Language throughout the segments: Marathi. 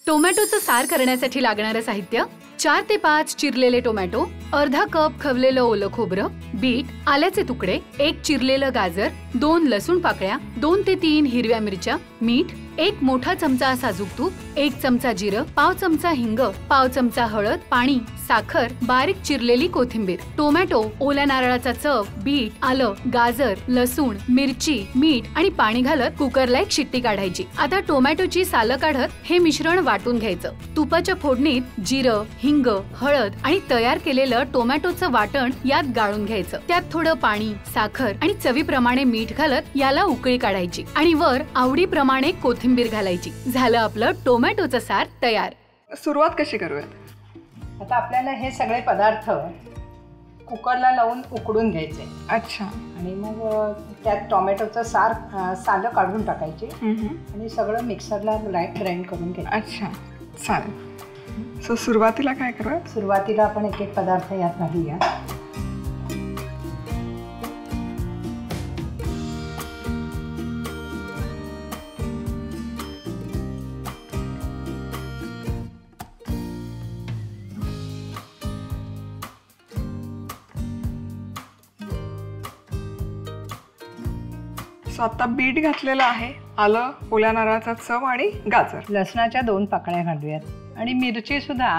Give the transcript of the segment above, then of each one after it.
टोमॅटोचं सार करण्यासाठी लागणारे साहित्य 4 ते 5 चिरलेले टोमॅटो, अर्धा कप खवलेलं ओलं खोबरं, बीट, आल्याचे तुकडे, 1 चिरलेलं गाजर, 2 लसूण पाकळ्या, 2 ते 3 हिरव्या मिरच्या, मीठ, 1 मोठा चमचा साजूक तूप, 1 चमचा जिरं, पाव चमचा हिंग, पाव चमचा हळद, पाणी, साखर, बारीक चिरलेली कोथिंबीर, टोमॅटो, ओल्या नारळाचा चव, बीट, आलं, गाजर, लसूण, मिरची, मीठ आणि पाणी घालत कुकरला एक शिट्टी काढायची। आता टोमॅटोची सालं काढत हे मिश्रण वाटून घ्यायचं। तुपाच्या फोडणीत जिरं, हिंग, हळद आणि तयार केलेलं टोमॅटोचं वाटण यात गाळून घ्यायचं। त्यात थोडं पाणी, साखर आणि चवीप्रमाणे मीठ घालत याला उकळी काढायची आणि वर आवडीप्रमाणे कोथिंबीर घालायची। झालं आपलं टोमॅटोचं सार तयार। सुरुवात कशी करूयात? आता आपल्याला हे सगळे पदार्थ कुकरला लावून उकडून घ्यायचे। अच्छा। आणि मग त्यात टोमॅटोचं सालं काढून टाकायची आणि सगळं मिक्सरला ग्राइंड करून घ्यायचं। अच्छा, चालेल। सो सुरुवातीला काय करूयात? सुरुवातीला आपण एक एक पदार्थ यात घालूया। सो आता बीट घातलेलं आहे, आलं, ओल्या नारळाचा चव आणि गाजर, लसणाच्या 2 पाकळ्या घालूयात आणि मिरची सुद्धा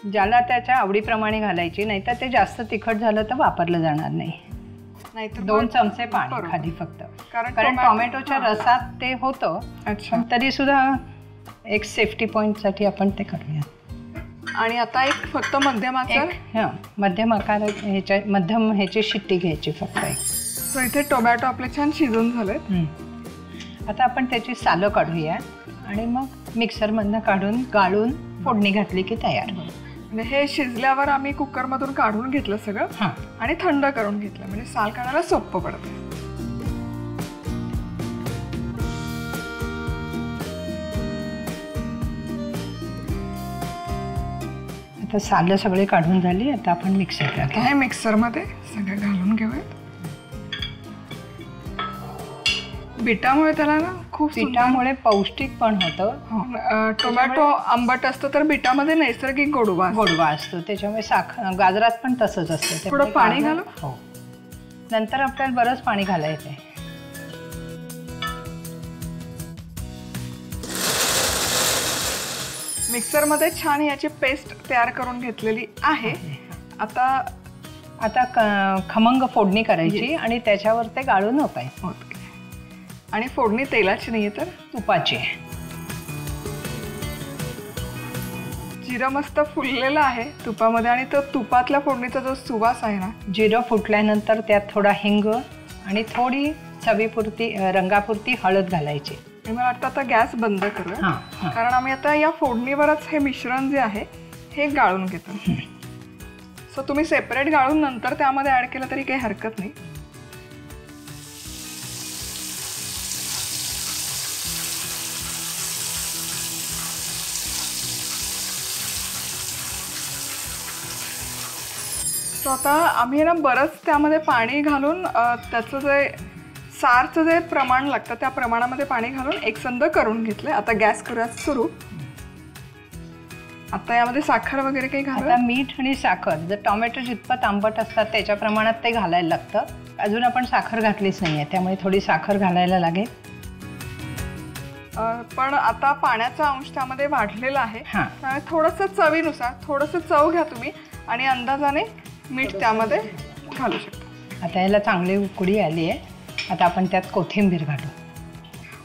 ज्याला त्याच्या आवडीप्रमाणे घालायची, नाहीतर ते जास्त तिखट झालं तर वापरलं जाणार नाही। नाहीतर 2 चमचे पाणी खाली फक्त, कारण टोमॅटोच्या रसात ते होतं। अच्छा, तरी सुद्धा एक सेफ्टी पॉइंटसाठी आपण ते करूया। आणि आता एक फक्त मध्यम आकार, मध्यम आकार मध्यम ह्याची शिट्टी घ्यायची फक्त एक। सो इथे टोमॅटो आपले छान शिजून झालेत। आता आपण त्याची सालं काढूया आणि मग मिक्सरमधनं काढून गाळून फोडणी घातली की तयार। म्हणजे हे शिजल्यावर आम्ही कुकरमधून काढून घेतलं सगळं आणि थंड करून घेतलं, म्हणजे साल काढायला सोपं पडतं। आता सालं सगळे काढून झाली, आता आपण मिक्सरला हे मिक्सरमध्ये सगळं घालून घेऊयात। बीटामुळे त्याला ना खूप बीटामुळे पौष्टिक पण होतं। टोमॅटो आंबट असतं तर बीटामध्ये नैसर्गिक गोडवा असतो, त्याच्यामुळे साखर गाजरात पण तसंच असतं। थोडं पाणी घालू? हो, नंतर आपल्याला बरंच पाणी घालायचं आहे। मिक्सरमध्ये छान याची पेस्ट तयार करून घेतलेली आहे। आता खमंग फोडणी करायची आणि त्याच्यावर ते गाळून होतं। आणि फोडणी तेलाची नाहीये तर तुपाची आहे। जिरं मस्त फुललेलं आहे तुपामध्ये, आणि तो तुपातल्या फोडणीचा जो सुवास आहे ना, जिरं फुटल्यानंतर त्यात थोडा हिंग आणि थोडी चवीपुरती रंगापुरती हळद घालायची। मला वाटतं आता गॅस बंद करूया, कारण आम्ही आता या फोडणीवरच हे मिश्रण जे आहे हे गाळून घेतो। सो तुम्ही सेपरेट गाळून नंतर त्यामध्ये ऍड केलं तरी काही हरकत नाही। सो आता आम्ही ना बरंच त्यामध्ये पाणी घालून त्याचं जे सारचं जे प्रमाण लागतं त्या प्रमाणामध्ये पाणी घालून एकसंध करून घेतलंय। आता गॅस करूयात सुरू। आता यामध्ये साखर वगैरे काही घालूया? आता मीठ आणि साखर, जर टोमॅटो जितपत आंबट असतात त्याच्या प्रमाणात ते घालायला लागतं। अजून आपण साखर घातलीच नाहीये, त्यामुळे थोडी साखर घालायला लागेल। पण आता पाण्याचा अंश त्यामध्ये वाढलेला आहे, त्यामुळे थोडंसं चवीनुसार थोडंसं चव घ्या तुम्ही आणि अंदाजाने मीठ त्यामध्ये घालू शकता। आता याला चांगली उकळी आली आहे, आता आपण त्यात कोथिंबीर घालू।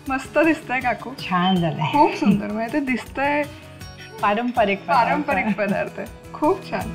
मस्त दिसतंय काकू, छान झालंय, खूप सुंदर, म्हणजे ते दिसतंय पारंपरिक पदार्थ, खूप छान।